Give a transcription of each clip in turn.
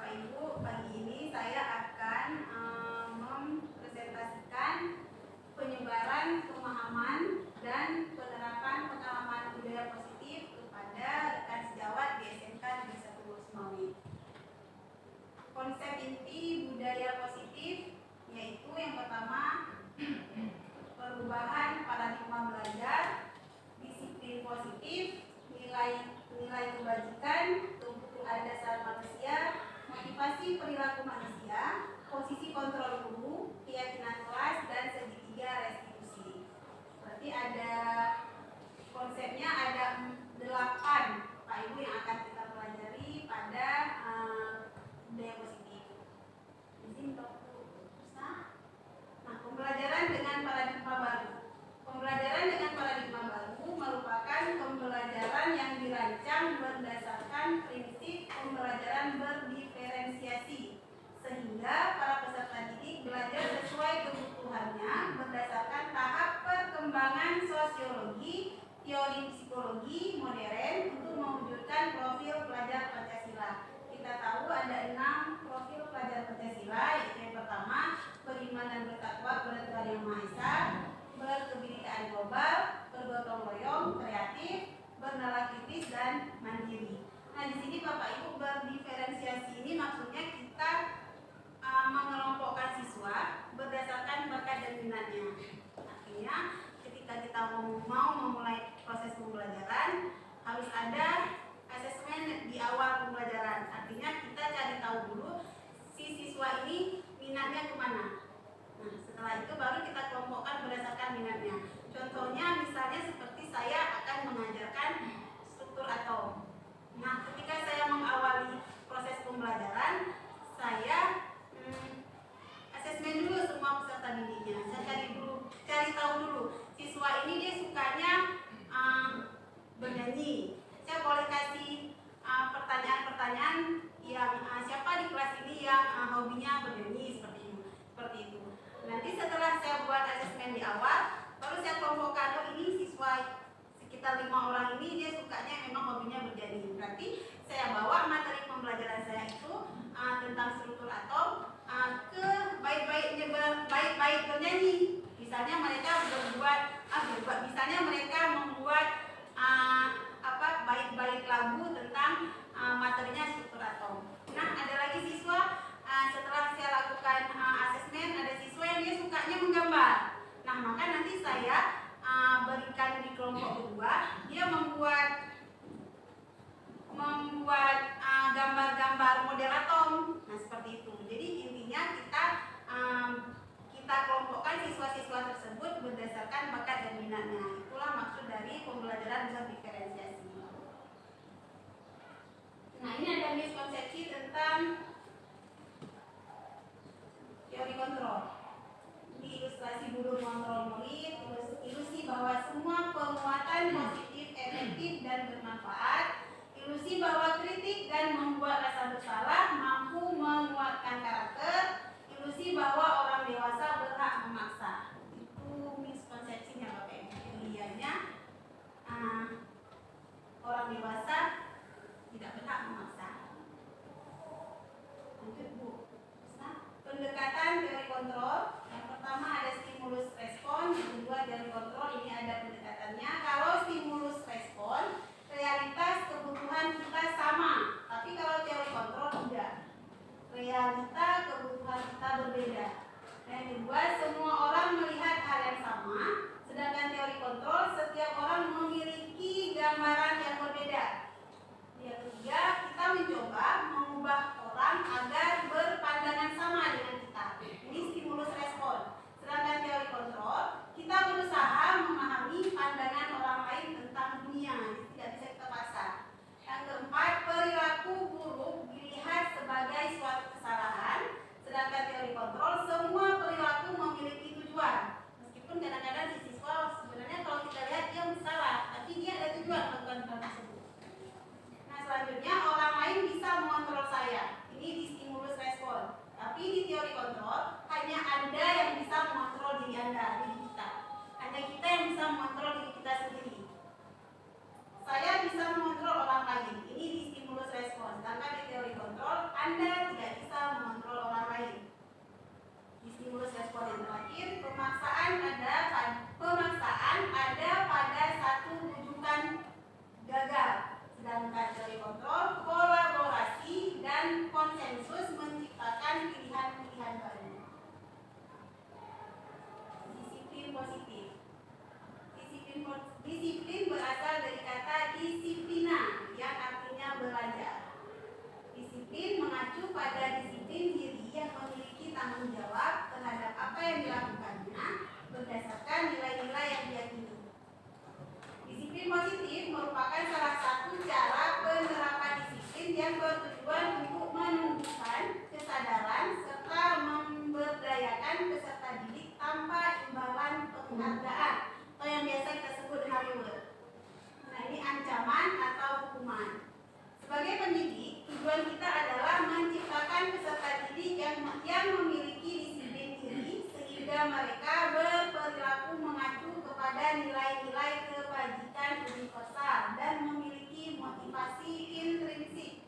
Bapak Ibu, pagi ini saya akan mempresentasikan penyebaran pemahaman dan penerapan pengalaman budaya positif kepada rekan sejawat di SMK Negeri 1 Lulus. Konsep inti budaya positif yaitu yang pertama perubahan paradigma belajar, disiplin positif, nilai kebajikan, kebutuhan dasar manusia, motivasi perilaku manusia, posisi kontrol guru, keyakinan kelas, dan segitiga restitusi. Berarti ada konsepnya ada 8 Pak Ibu yang akan kita pelajari pada budaya positif. Izin Nah, pembelajaran dengan paradigma baru. Pembelajaran dengan paradigma baru merupakan pembelajaran yang dirancang berdasarkan prinsip pembelajaran berdiferensiasi, sehingga para peserta didik belajar sesuai kebutuhannya berdasarkan tahap perkembangan sosiologi, teori psikologi modern untuk mewujudkan profil pelajar Pancasila. Kita tahu ada 6 profil pelajar Pancasila, yaitu yang pertama beriman dan bertakwa kepada Tuhan Yang Maha Esa, berkebinekaan global, bergotong royong, kreatif, bernalar kritis, dan mandiri. Nah, di sini Bapak Ibu berdiferensiasi ini maksudnya kita mengelompokkan siswa berdasarkan bakat dan minatnya. Artinya ketika kita mau memulai proses pembelajaran harus ada asesmen di awal pembelajaran. Artinya kita cari tahu dulu si siswa ini minatnya kemana. Nah, setelah itu baru kita kelompokkan berdasarkan minatnya. Contohnya misalnya seperti saya akan mengajarkan struktur atom. Nah, ketika saya mengawali proses pembelajaran, saya asesmen dulu semua peserta didiknya. Saya cari tahu dulu siswa ini dia sukanya bernyanyi. Saya boleh kasih pertanyaan-pertanyaan yang siapa di kelas ini yang hobinya bernyanyi seperti itu. Nanti setelah saya buat asesmen di awal, baru saya kelompokkan ini siswa sekitar 5 orang ini dia sukanya memang hobinya bernyanyi. Berarti saya bawa materi pembelajaran saya itu tentang struktur atom ke baik-baik bernyanyi. Misalnya mereka misalnya mereka membuat baik-baik lagu tentang materinya struktur atom. Nah, ada lagi siswa setelah saya lakukan asesmen, ada siswa yang dia sukanya menggambar. Nah, maka nanti saya berikan di kelompok kedua, dia membuat gambar-gambar model atom. Nah, seperti itu. Jadi intinya kita kelompokkan siswa-siswa tersebut berdasarkan bakat dan minatnya. Itulah maksud dari pembelajaran berdiferensiasi. Nah, ini ada miskonsepsi tentang teori kontrol. Ini ilustrasi guru mengontrol murid, ilusi bahwa semua penguatan positif, efektif, dan bermanfaat, ilusi bahwa kritik dan membuat rasa bersalah mampu menguatkan karakter, ilusi bahwa orang dewasa berhak memaksa. Itu miskonsepsinya Bapak Ibu. Pilihannya orang dewasa tidak berhak memaksa. Lanjut Bu. Pendekatan teori kontrol. Yang pertama ada stimulus respon, yang kedua teori kontrol. Ini ada pendekatannya. Kalau stimulus respon, realitas kebutuhan kita sama. Tapi kalau teori kontrol tidak. Realita kebutuhan kita berbeda. Yang kedua, semua orang melihat hal yang sama. Sedangkan teori kontrol, setiap orang memiliki gambaran yang berbeda. Yang ketiga, kita mencoba mengubah orang agar berpandangan sama dengan kita. Ini stimulus respon. Sedangkan teori kontrol, kita berusaha memahami pandangan orang lain tentang dunia. Tidak bisa kita paksa. Yang keempat, perilaku buruk dilihat sebagai suatu kesalahan. Sedangkan teori kontrol, semua perilaku memiliki tujuan. Meskipun kadang-kadang si siswa sebenarnya kalau kita lihat dia salah, tapi dia ada tujuan melakukan hal tersebut. Selanjutnya, orang lain bisa stimulus respon yang terakhir, pemaksaan ada pada satu rujukan gagal, sedangkan teori kontrol, kolaborasi dan konsensus menciptakan pilihan-pilihan baru. Disiplin positif. Disiplin berasal dari kata disiplina yang artinya belajar. Disiplin mengacu pada disiplin diri yang memiliki tanggung jawab terhadap apa yang dilakukannya berdasarkan nilai-nilai yang diyakini. Disiplin positif merupakan salah satu cara penerapan disiplin yang bertujuan untuk menumbuhkan kesadaran serta memberdayakan peserta didik tanpa imbalan penghargaan atau yang biasa kita sebut reward. Nah, ini ancaman atau hukuman. Sebagai pendidik, tujuan kita adalah menciptakan peserta didik yang memiliki disiplin diri sehingga mereka berperilaku mengacu kepada nilai-nilai kebajikan universal dan memiliki motivasi intrinsik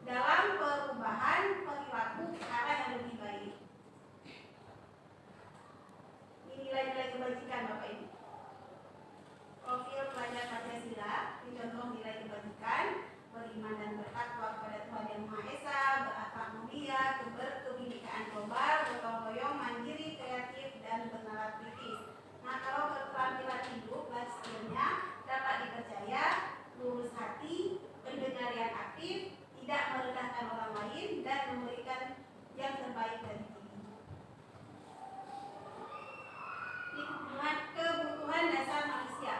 dalam perubahan perilaku ke arah yang lebih baik. Ini nilai-nilai kebajikan Bapak Ibu. Profil pelajar Pancasila, ini contoh nilai kebajikan: beriman dan bertakwa kepada Tuhan Yang Maha Esa, berakhlak mulia, berkebinekaan global, gotong royong, mandiri, kreatif, dan bernalar kritis. Nah, kalau keterampilan hidup dan skillnya dapat dipercaya, lurus hati, pendengar yang aktif, tidak merendahkan orang lain, dan memberikan yang terbaik dari diri. Kebutuhan dasar manusia.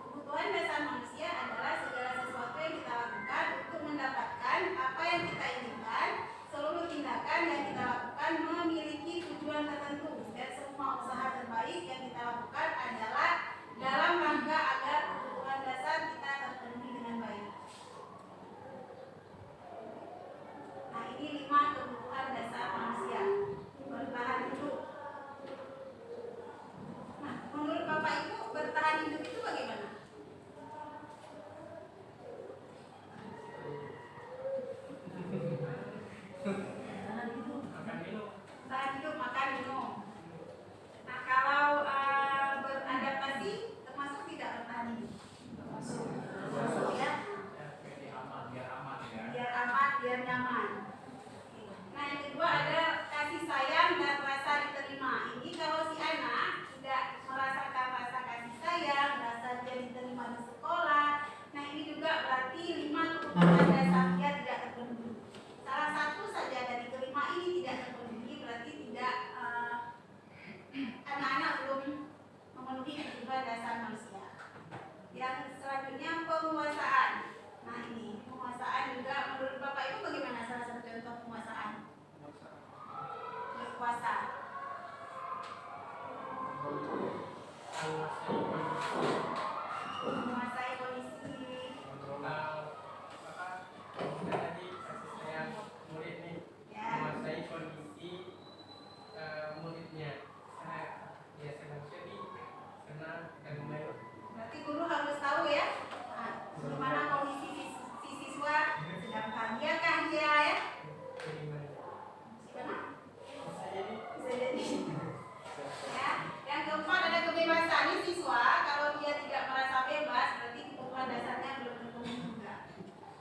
Kebutuhan dasar manusia adalah segala sesuatu yang kita lakukan untuk mendapatkan apa yang kita inginkan. Seluruh tindakan yang kita lakukan memiliki tujuan tertentu, dan semua usaha terbaik yang kita lakukan adalah dalam rangka agar kebutuhan dasar kita terpenuhi dengan baik. Nah, ini 5 kebutuhan dasar manusia. Bertahan hidup. Nah, menurut Bapak Ibu, bertahan hidup itu bagaimana? Bertahan hidup, makan minum. Nah, kalau beradaptasi termasuk tidak bertahan hidup? Termasuk ya. Biar aman, biar nyaman. Nah, yang kedua ada kasih sayang dan rasa diterima. Ini kalau si anak tidak merasakan rasa kasih sayang, rasa dia diterima di sekolah, nah ini juga berarti 5 kebutuhan dasar dia tidak terpenuhi. Salah satu saja dari kelima ini tidak terpenuhi, berarti tidak anak-anak belum memenuhi kebutuhan dasar manusia. Yang selanjutnya penguasaan. Nah, ini penguasaan juga menurut Bapak Ibu bagaimana salah satu contoh penguasaan? Berkuasa. Menguasai kondisi. Menguasai kondisi muridnya, karena dia senang sedih, senang dan baik. Berarti guru harus tahu ya, bagaimana kondisi si siswa, sedang bahagiakah dia ya? Gimana? Bisa jadi. Ya. Yang keempat ada kebebasan. Ini siswa kalau dia tidak merasa bebas, berarti kebutuhan dasarnya belum terpenuhi juga.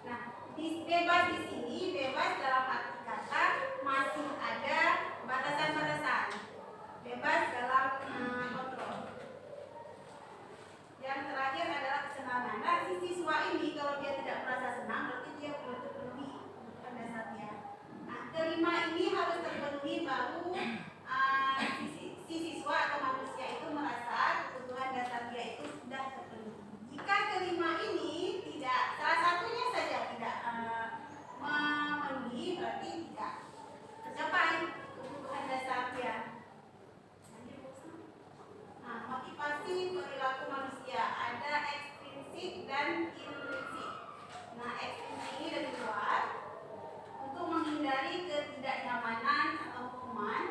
Nah, bebas di sini, bebas dalam arti kata masih ada batasan-batasan. Bebas dalam kontrol. Yang terakhir adalah kesenangan. Nah, si siswa ini kalau dia tidak merasa senang, berarti dia belum terpenuhi kebutuhan dasarnya. Nah, kelima ini harus terpenuhi baru si siswa atau manusia itu merasa kebutuhan dasar dia itu sudah terpenuhi. Jika kelima ini tidak, salah satunya saja tidak memenuhi, berarti tidak tercapai kebutuhan dasar dia. Nah, motivasi perilaku manusia ada ekstrinsik dan intrinsik. Nah, ekstrinsik ini dari luar untuk menghindari ketidaknyamanan atau hukuman.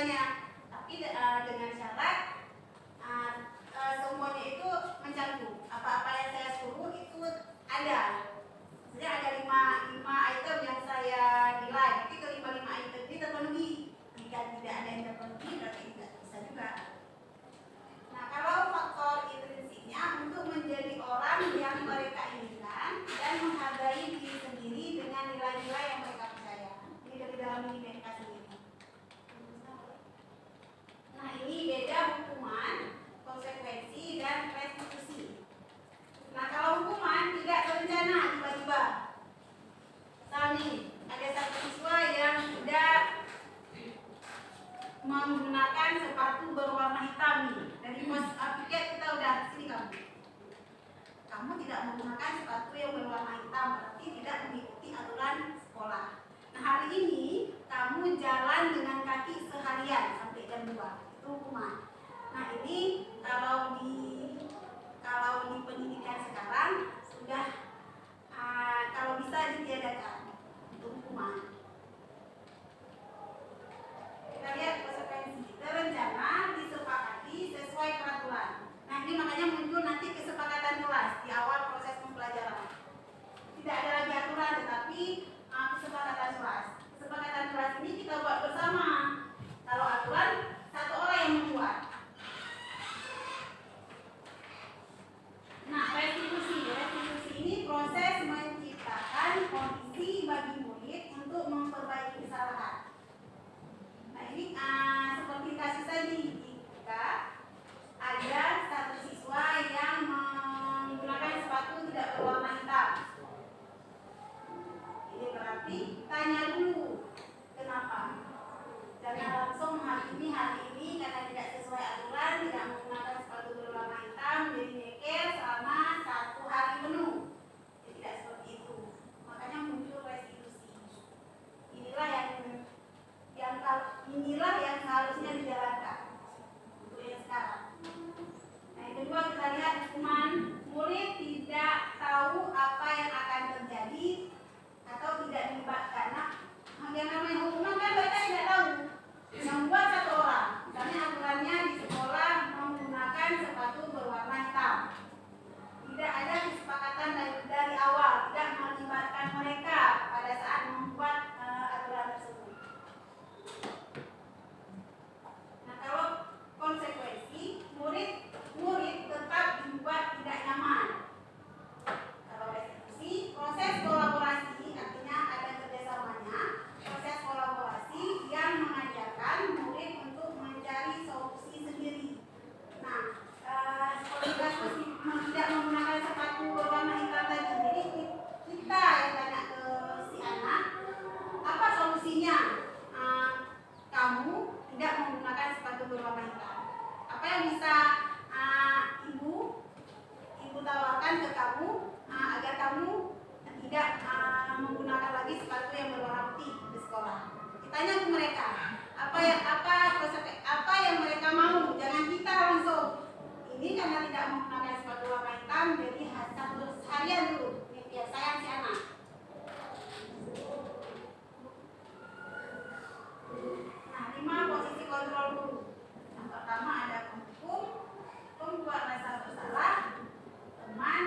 semuanya, tapi dengan syarat semuanya itu mencantum. Apa-apa yang saya suruh itu ada. Misalnya ada 5 item yang saya nilai, tapi ke 5 item ini terpenuhi. Jika tidak ada yang terpenuhi berarti tidak bisa juga. Nah, kalau faktor intrinsiknya untuk menjadi orang yang mereka inginkan dan menghargai diri sendiri dengan nilai-nilai yang mereka percaya. Ini dari dalam IPK sendiri. Nah, ini beda hukuman, konsekuensi, dan restitusi. Nah, kalau hukuman tidak berencana tiba-tiba. Misal nih, ada satu siswa yang tidak menggunakan sepatu berwarna hitam nih. Dari pos piket kita udah sini kamu tidak menggunakan sepatu yang berwarna hitam, berarti tidak mengikuti aturan sekolah. Nah, hari ini kamu jalan dengan kaki seharian sampai jam 2, itu hukuman. Nah, ini kalau di pendidikan sekarang sudah kalau bisa ditiadakan itu hukuman. Kita lihat konsekuensi. Terencana, disepakati sesuai peraturan. Nah, ini makanya muncul nanti kesepakatan kelas di awal proses pembelajaran. Tidak ada lagi aturan, tetapi kesepakatan kelas. Kesepakatan kelas ini kita buat bersama. Kalau aturan, satu orang yang membuat. Nah, restitusi. Restitusi ini proses menciptakan kondisi bagi murid untuk memperbaiki kesalahan. Nah, ini seperti kasus tadi, jika ada satu siswa yang menggunakan sepatu tidak berwarna hitam. Ini berarti tanya dulu kenapa. Jangan langsung hari ini karena tidak sesuai aturan, tidak menggunakan sepatu berwarna hitam, jadi nyeker selama 1 hari penuh. Jadi tidak seperti itu. Makanya muncul restitusi. Inilah yang seharusnya dijalankan untuk yang sekarang. Nah, yang kedua kita lihat hukuman. Murid tidak tahu apa yang akan terjadi atau tidak dilibatkan. Nah, yang namanya hukuman kan mereka tidak tahu. Yang buat satu orang. Misalnya aturannya di sekolah menggunakan sepatu berwarna hitam. Tidak ada kesepakatan dari awal, tidak melibatkan mereka pada saat membuat aturan tersebut. Nah, kalau konsekuensi, murid tetap dibuat tidak nyaman. Kalau restitusi, proses kolaborasi, artinya ada kerjasamanya, proses kolaborasi yang mengajarkan murid untuk mencari solusi sendiri. Nah, seperti tidak menggunakan sepatu berwarna hitam tadi, jadi kita yang tanya ke si anak, apa solusinya? Kamu tidak menggunakan sepatu berwarna hitam. Apa yang bisa ibu tawarkan ke kamu agar kamu tidak menggunakan lagi sepatu yang berwarna putih di sekolah? Ditanya ke mereka, apa yang mereka mau, jangan kita langsung. Ini karena tidak menggunakan sepatu warna hitam, jadi satu harian dulu. Ini biar sayang si anak. Nah, 5 posisi kontrol guru. Yang pertama ada penghukum, pembuat rasa bersalah, teman,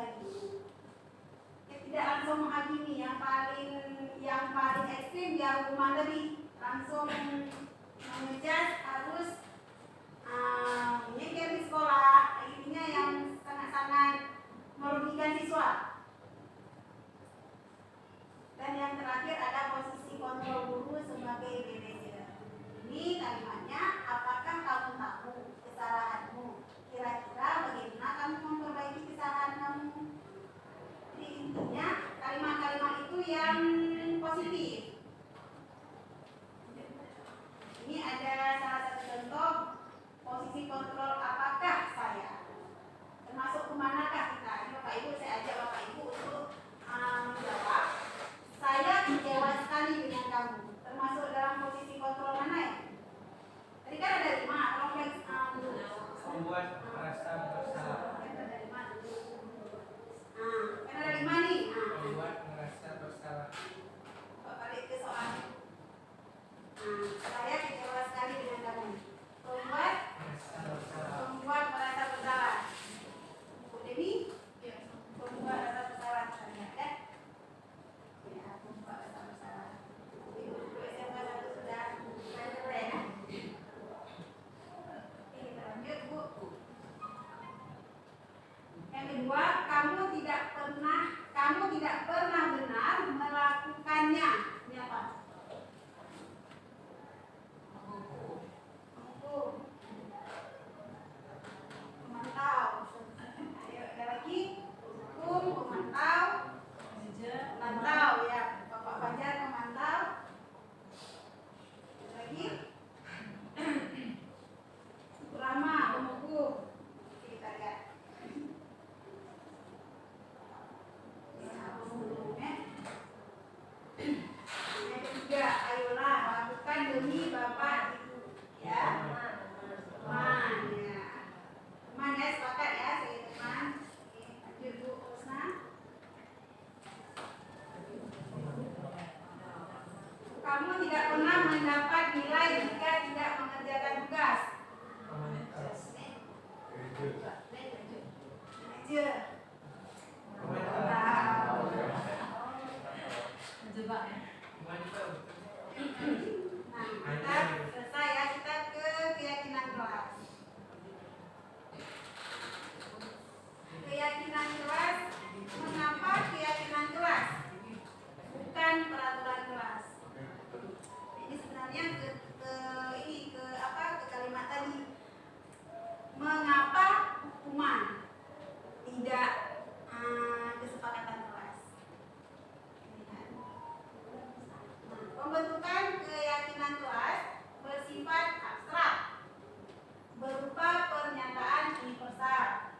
lagi. Ya, tidak langsung menghakimi, yang paling ekstrim dia hukuman lebih, langsung mengejat harus menyingkir di sekolah, intinya yang sangat-sangat merugikan siswa. Dan yang terakhir ada posisi kontrol guru sebagai manajer. Ini kalimatnya, apakah kamu tahu kesalahanmu? Kira-kira bagaimana kamu memperbaiki kesalahan kamu? Jadi intinya kalimat-kalimat itu yang positif. Ini ada salah satu contoh posisi kontrol apakah saya, termasuk kemanakah kita. Ini Bapak Ibu, saya ajak Bapak Ibu untuk menjawab. Saya kecewa sekali dengan kamu. Termasuk dalam posisi kontrol mana ya? Tadi kan ada 5, kompleks Membuat merasa bersalah. Kan ada 5 nih. Membuat merasa bersalah. Balik ke soalnya. Saya kecewa sekali dengan kamu. Membuat merasa bersalah. Bu Dewi? Membuat merasa bersalah. Ya? Ya, membuat merasa bersalah. Ibu SMA 1 sudah belajar ya? Oke, kita lanjut, Bu. Yang kedua, kamu tidak pernah benar melakukannya. Ini apa? Memantau. Ayo, ada lagi. Hukum, memantau ya. Bapak Fajar memantau. Ada lagi. Rama, mengukur. Kita lihat. Yang ketiga, ayolah lakukan demi Bapak Ibu. Ya. Teman ya. Teman ya, sepakat ya, saya teman. Oke, lanjut Bu Rosna. Kamu tidak pernah mendapat nilai jika tidak mengerjakan tugas. Manajer. Nah, kita selesai ya, kita ke keyakinan kelas. Keyakinan kelas, mengapa keyakinan kelas? Bukan peraturan kelas. Ini sebenarnya ke kalimat tadi. Mengapa hukuman tidak kesepakatan kelas? Pembentukan keyakinan kelas bersifat abstrak, berupa pernyataan universal,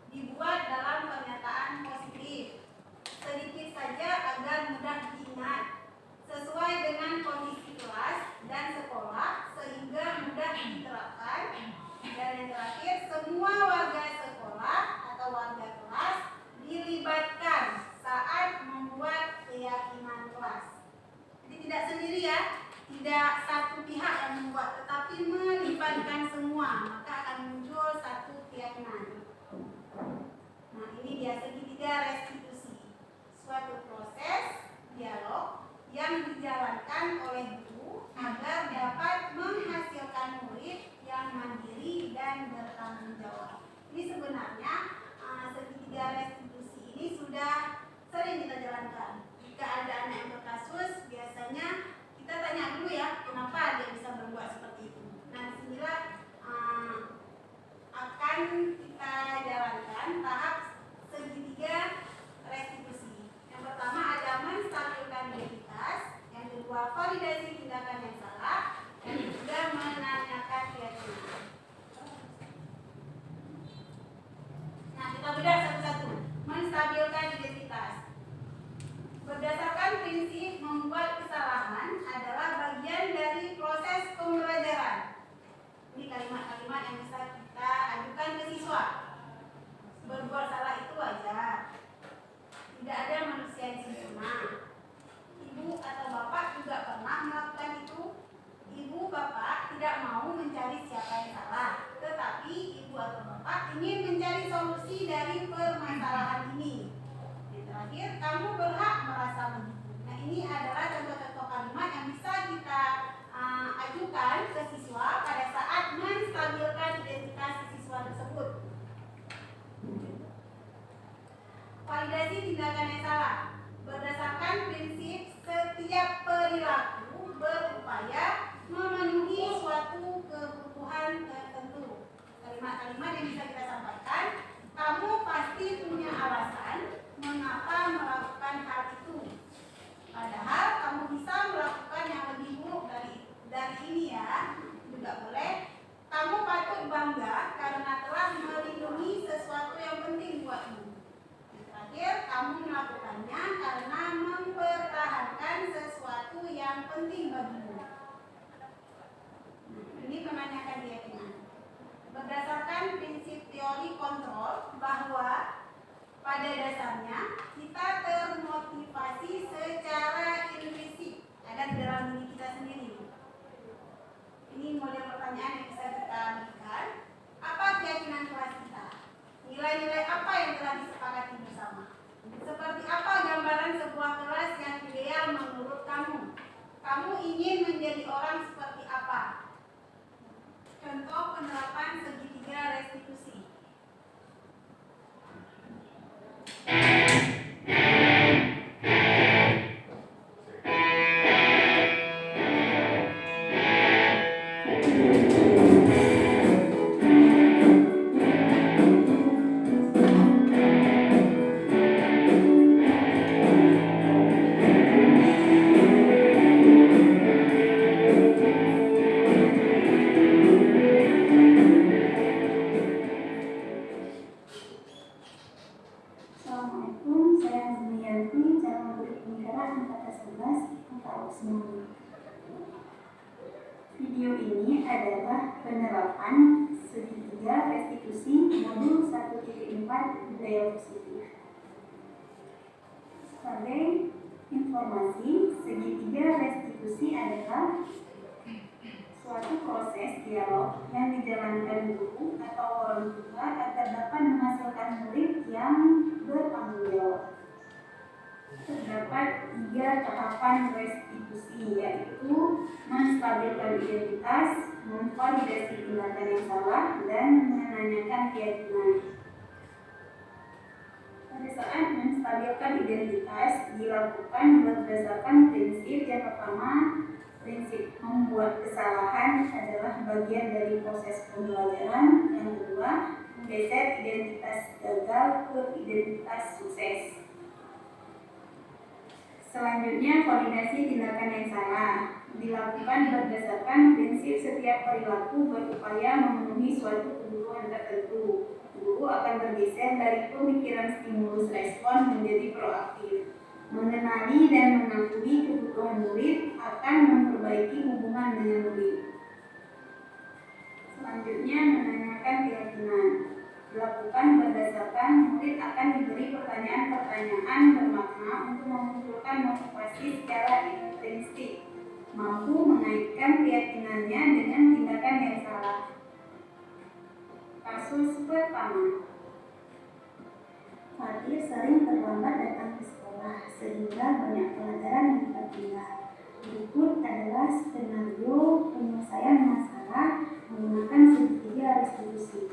dibuat dalam pernyataan positif, sedikit saja agar mudah diingat, sesuai dengan kondisi kelas dan sekolah sehingga mudah diterapkan. Dan yang terakhir, semua warga sekolah atau warga kelas dilibatkan saat membuat keyakinan kelas. Jadi tidak sendiri ya, tidak satu pihak yang membuat, tetapi melibatkan semua, maka akan muncul satu keyakinan. Nah, ini dia segitiga restitusi, suatu proses dialog yang dijalankan oleh guru agar dapat menghasilkan murid yang mandiri dan bertanggung jawab. Ini tindakan yang salah. Berdasarkan prinsip setiap perilaku berupaya memenuhi suatu kebutuhan tertentu. Kalimat-kalimat yang bisa kita sampaikan, kamu pasti punya alasan mengapa melakukan hal itu. Padahal kamu bisa melakukan yang lebih buruk dari ini ya. Juga boleh. Kamu patut bangga karena telah melindungi sesuatu yang penting buatmu. Yang terakhir, kamu melakukannya karena mempertahankan sesuatu yang penting bagimu. Ini menanyakan keyakinan. Berdasarkan prinsip teori kontrol bahwa pada dasarnya kita termotivasi secara intrinsik, ada di dalam diri kita sendiri. Ini model pertanyaan yang bisa kita berikan. Apa keyakinan kelas kita? Nilai-nilai apa yang telah disepakati bersama? Seperti apa gambaran sebuah kelas yang ideal menurut kamu? Kamu ingin menjadi orang seperti apa? Contoh penerapan segitiga restitusi. Assalamualaikum, saya Zumiyanti, calon murid penggerak angkatan 11 Kota Semarang. Video ini adalah penerapan segitiga restitusi modul 1.4 budaya positif. Sebagai informasi, segitiga restitusi adalah suatu proses dialog yang dijalankan guru atau orang tua agar dapat menghasilkan murid yang bertanggung jawab. Terdapat 3 tahapan restitusi, yaitu menstabilkan identitas, memvalidasi tindakan yang salah, dan menanyakan keyakinan. Pada saat menstabilkan identitas dilakukan berdasarkan prinsip yang pertama. Prinsip membuat kesalahan adalah bagian dari proses pembelajaran. Yang kedua, menggeser identitas gagal ke identitas sukses. Selanjutnya, validasi tindakan yang salah dilakukan berdasarkan prinsip setiap perilaku berupaya memenuhi suatu kebutuhan tertentu. Guru akan bergeser dari pemikiran stimulus respon menjadi proaktif. Mengenali dan mengakui kebutuhan murid akan memperbaiki hubungan dengan murid. Selanjutnya, menanyakan keyakinan dilakukan berdasarkan murid akan diberi pertanyaan-pertanyaan bermakna untuk memunculkan motivasi secara intrinsik, mampu mengaitkan keyakinannya dengan tindakan yang salah. Kasus pertama, Fatir sering terlambat datang ke sekolah sehingga banyak pelajaran yang tertinggal. Berikut adalah skenario penyelesaian masalah menggunakan segitiga restitusi.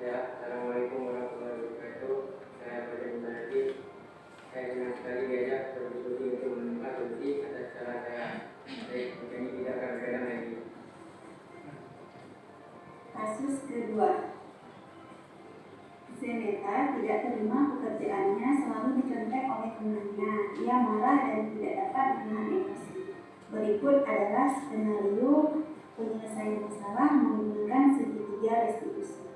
Ya, Assalamualaikum warahmatullahi wabarakatuh. Saya Fajar Munadi. Saya senang sekali diajak berdiskusi untuk menemukan solusi atas cara saya. Baik, ini tidak akan beredar lagi. Kasus kedua. Zeneta tidak terima pekerjaannya selalu dicontek oleh temannya. Ia marah dan tidak dapat menahan emosi. Berikut adalah skenario penyelesaian masalah menggunakan segitiga restitusi.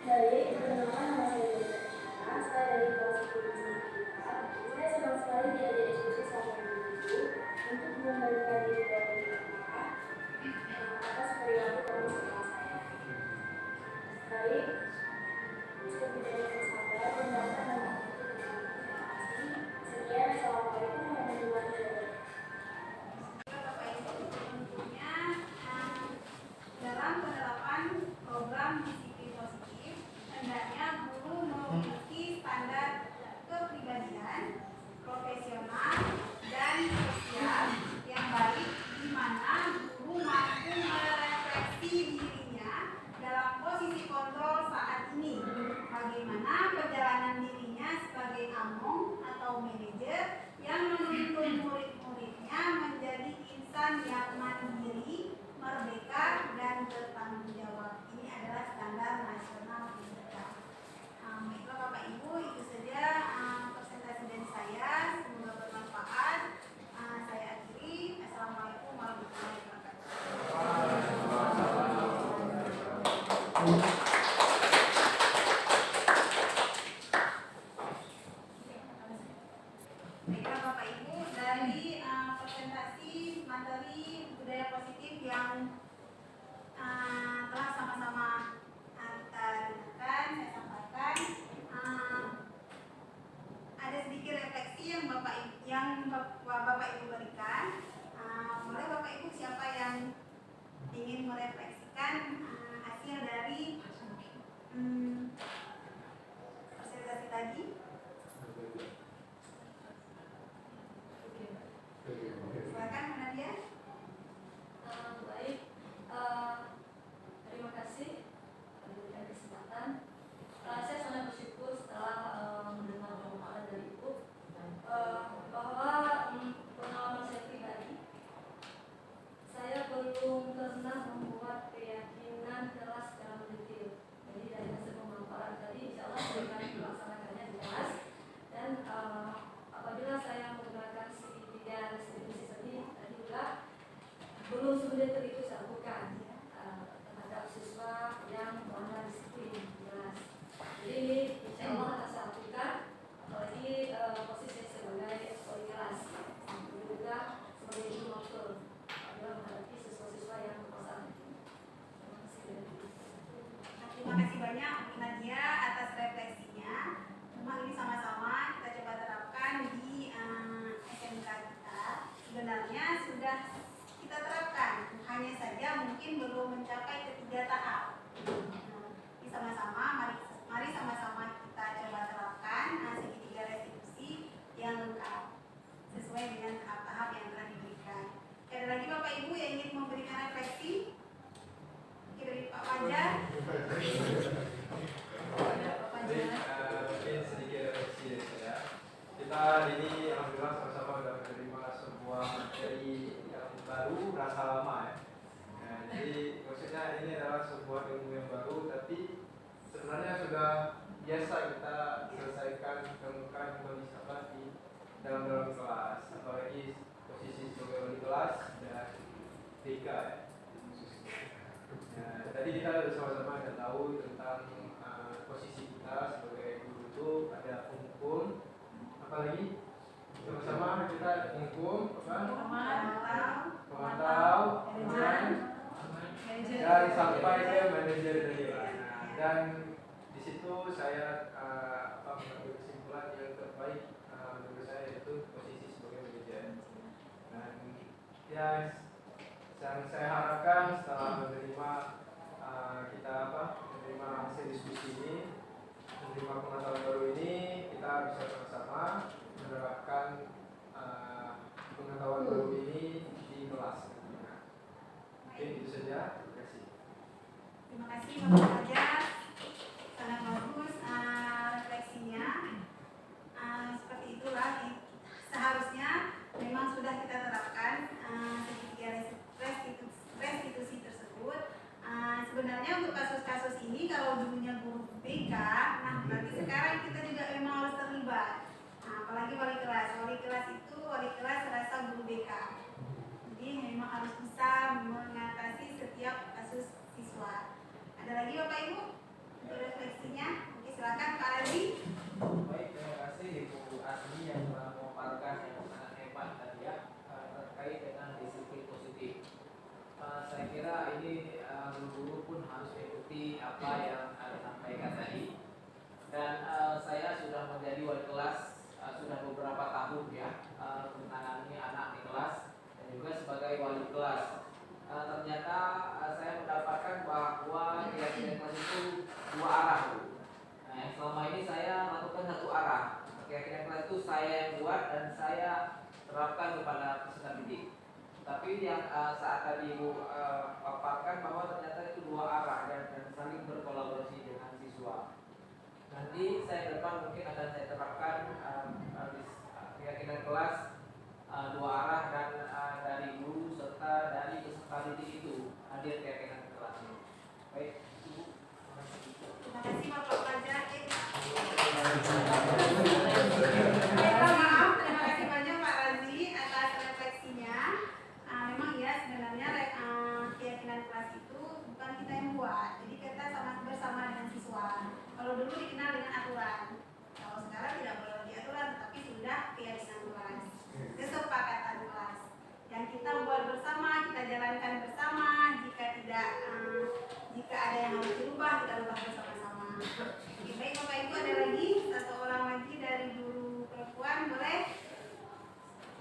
Baik, perkenalkan nama saya Yusuf. Saya dari kelas 10 IPA. Saya senang sekali diajak diskusi sama ibu untuk mengembalikan diri dari IPA atas perilaku kamu sama saya. Baik, cukup tidak bersabar dan dapat mengakhiri. Sekian, Assalamualaikum warahmatullahi wabarakatuh. Bapak Ibu, tentunya dalam penerapan program disiplin positif, hendaknya guru memiliki standar kepribadian, profesional, dan sosial yang baik, di mana guru mampu merefleksi dirinya dalam posisi kontrol saat ini. Bagaimana perjalanan dirinya sebagai among atau manajer yang menuntun murid-muridnya menjadi insan yang mandiri, merdeka, dan bertanggung jawab. Ini adalah standar nasional kita. Baiklah Bapak Ibu, itu saja presentasi dari saya. Semoga bermanfaat. Saya akhiri. Assalamualaikum warahmatullahi wabarakatuh. Baiklah Bapak Ibu, dari presentasi materi budaya positif yang telah sama-sama kita gunakan, saya sampaikan, ada sedikit refleksi yang Bapak Ibu berikan. Boleh Bapak Ibu siapa yang ingin merefleksikan hasil dari sebuah ilmu yang baru, tapi sebenarnya sudah biasa kita selesaikan temukan kondisi apa di dalam kelas, apalagi posisi sebagai wali kelas dan TK ya. Nah, tadi kita sama-sama sudah tahu tentang posisi kita sebagai guru itu ada hukum, apalagi sama-sama kita hukum pemantau, dan sampai ke manajer tadi Pak. Nah, dan di situ saya mengambil kesimpulan yang terbaik menurut saya yaitu posisi sebagai manajer. Dan ya yang saya harapkan setelah menerima menerima hasil diskusi ini, menerima pengetahuan baru ini, kita bisa sama-sama menerapkan pengetahuan baru ini di kelas. Oke, itu saja. Terima kasih. Terima kasih Bapak Fajar, sangat bagus refleksinya. Seperti itulah seharusnya memang sudah kita terapkan segitiga restitusi tersebut. Sebenarnya untuk kasus-kasus ini kalau dulunya guru BK, nah berarti sekarang kita juga memang harus terlibat. Nah, apalagi wali kelas serasa guru BK. Jadi memang harus bisa mengatasi setiap kasus siswa. Ada lagi Bapak Ibu untuk refleksinya? Oke, silakan Pak Razi. Baik, terima kasih Ibu Asmi yang telah memaparkan yang sangat hebat tadi ya terkait dengan disiplin positif. Saya kira ini guru-guru pun harus mengikuti apa yang disampaikan tadi. Dan saya sudah menjadi wali kelas sudah beberapa tahun ya menangani anak di kelas dan juga sebagai wali kelas. Ternyata saya mendapatkan bahwa keyakinan kelas itu dua arah. Nah, yang selama ini saya lakukan satu arah. Keyakinan kelas itu saya yang buat dan saya terapkan kepada peserta didik. Tapi yang saat tadi Ibu paparkan bahwa ternyata itu dua arah dan saling berkolaborasi dengan siswa. Nanti saya ke depan mungkin akan saya terapkan keyakinan kelas dua arah dan dari guru serta dari peserta didik itu hadir keyakinan kelas. Baik, Ibu. Terima kasih Bapak Fajar. Terima kasih banyak Pak Razi atas refleksinya. Memang ya sebenarnya keyakinan kelas itu bukan kita yang buat. Jadi kita sama bersama dengan siswa. Kalau dulu dikenal dengan aturan, kalau sekarang tidak boleh lagi aturan, tetapi sudah keyakinan kelas, kesepakatan kelas. Yang kita buat bersama, kita jalankan bersama. Jika ada yang harus dirubah, kita ubah bersama-sama. Oke, baik Bapak Ibu, ada lagi satu orang lagi dari guru perempuan, boleh?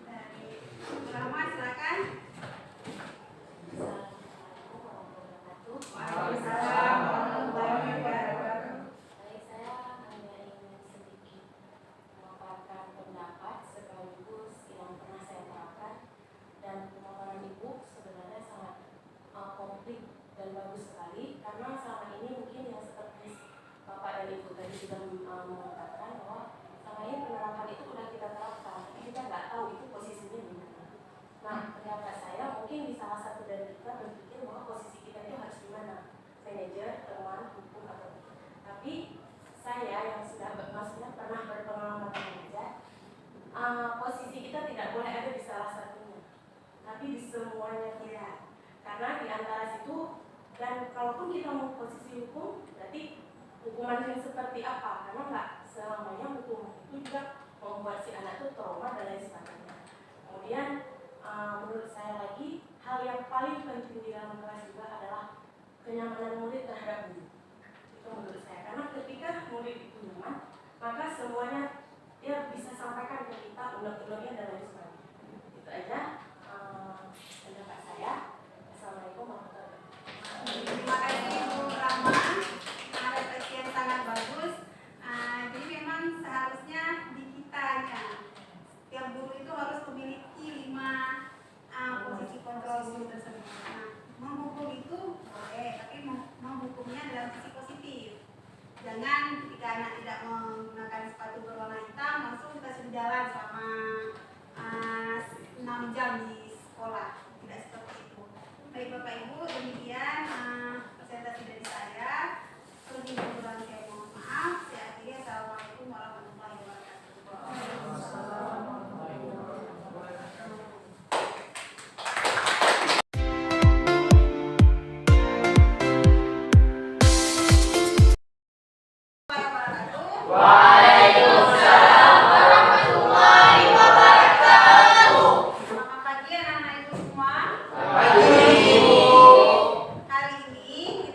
Dari Rahma, silakan. Waalaikumsalam warahmatullahi wabarakatuh. Baik, saya hanya ingin sedikit memaparkan pendapat sekaligus yang pernah saya terapkan, dan pemaparan Ibu sebenarnya sangat komplit dan bagus sekali, karena selama ini mungkin yang seperti Bapak dan Ibu tadi sudah mengatakan bahwa selama ini penerapan itu sudah kita terapkan, tapi kita nggak tahu itu posisinya di mana. Nah, pendapat saya mungkin di salah satu dari kita berpikir bahwa posisi kita itu harus di mana, manajer, teman, hukum atau tapi saya yang sudah maksudnya pernah berpengalaman mengajar, posisi kita tidak boleh ada di salah satunya, tapi di semuanya kita. Karena di antara situ, dan kalaupun kita mau posisi hukum, berarti hukuman yang seperti apa? Karena nggak selamanya hukum itu juga membuat si anak itu trauma dan lain sebagainya. Kemudian menurut saya lagi, hal yang paling penting di dalam kelas juga adalah kenyamanan murid terhadap guru. Itu menurut saya, karena ketika murid itu nyaman, maka semuanya dia bisa sampaikan ke kita unek-uneknya dan lain sebagainya. Itu aja pendapat saya. Assalamualaikum warahmatullahi wabarakatuh. Terima kasih Bu Rahma, refleksi yang sangat bagus. Jadi memang seharusnya di kitanya setiap guru itu harus memiliki 5 posisi kontrol guru tersebut. Nah, menghukum itu boleh, tapi menghukumnya dalam sisi positif. Jangan ketika anak tidak menggunakan sepatu berwarna hitam langsung kita suruh jalan selama 6 jam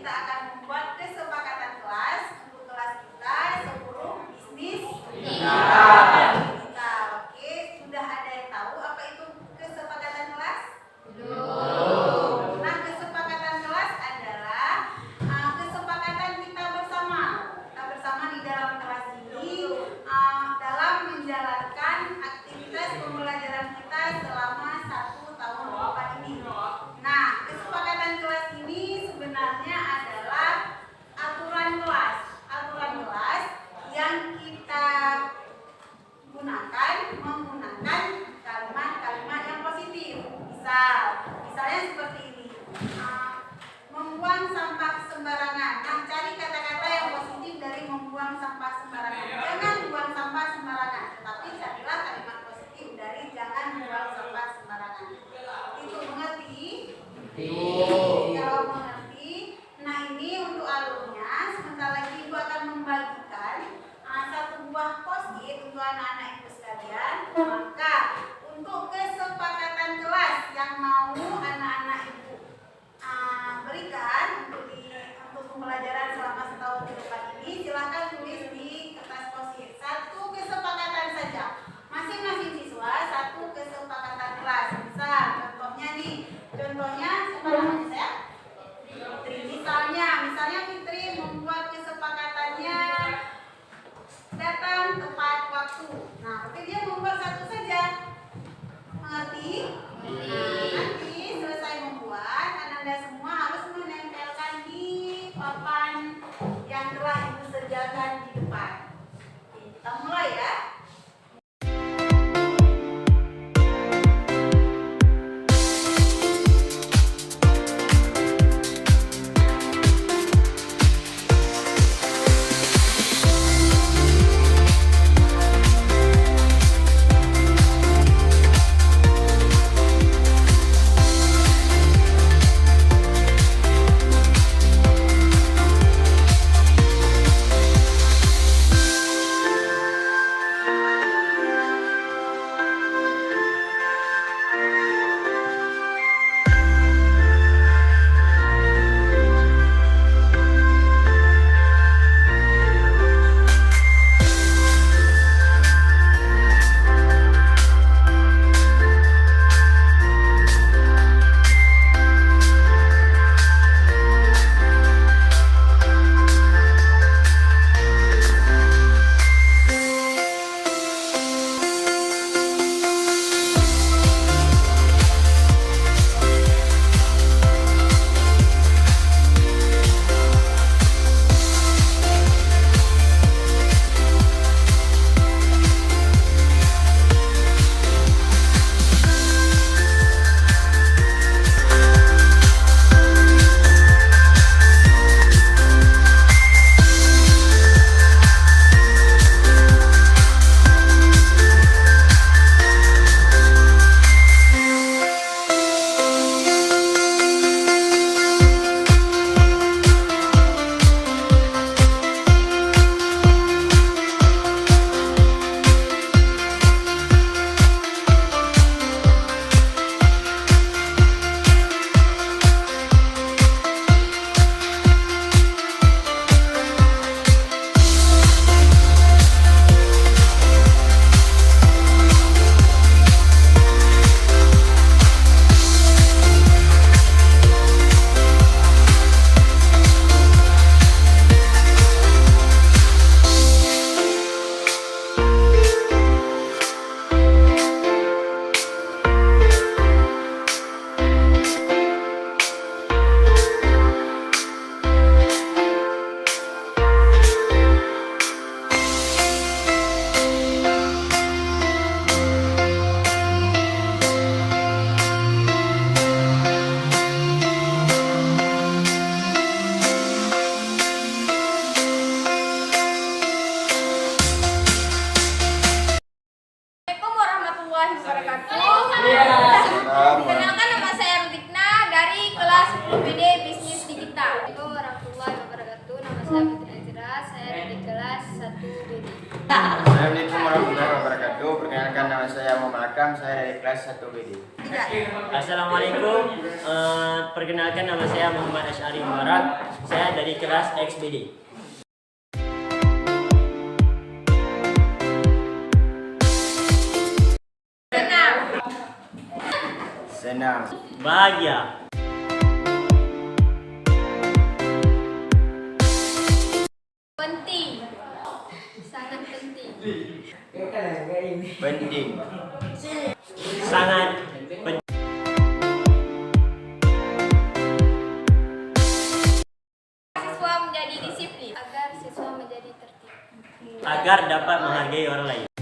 kita akan membuat kesepakatan kelas untuk kelas kita 10 bisnis digital. Oke, sudah ada yang tahu apa itu kesepakatan kelas? Belum. Nah, kesepakatan kelas adalah kesepakatan kita bersama di dalam kelas ini dalam menjalankan aktivitas pembelajaran kita selama 1 tahun ke depan ini. Nah, kesepakatan kelas ini sebenarnya adalah aturan kelas yang kita menggunakan kalimat-kalimat yang positif. Misalnya seperti ini, membuang sampah sembarangan. Nah, cari kata-kata yang positif dari membuang sampah sembarangan. Jangan buang sampah sembarangan, tetapi carilah kalimat positif dari jangan buang sampah sembarangan. Itu mengerti? Kalau mengerti, nah ini untuk alurnya. Sebentar lagi Ibu akan membagikan satu buah post-it untuk anak-anak Ibu sekalian. Maka untuk kesepakatan kelas yang mau anak-anak Ibu berikan untuk pembelajaran selama setahun ke depan ini, silahkan tulis di kertas post-it. Satu kesepakatan saja. Masing-masing siswa satu kesepakatan kelas. Contohnya siapa namanya saya? Fitri. Misalnya Fitri membuat kesepakatannya datang tepat waktu. Nah, tapi dia membuat satu saja. Mengerti? Nah, nanti selesai membuat, Anda semua harus menempelkan di papan yang telah Ibu sediakan di depan. Oke, kita mulai ya. kelas 1 BD. Assalamualaikum, perkenalkan nama saya Muhammad Asy'ari Mubarak. Saya dari kelas XBD. Senang. Bahagia. Penting. Sangat penting. Penting. Sangat penting. Siswa menjadi disiplin agar siswa menjadi tertib. Agar dapat menghargai orang lain.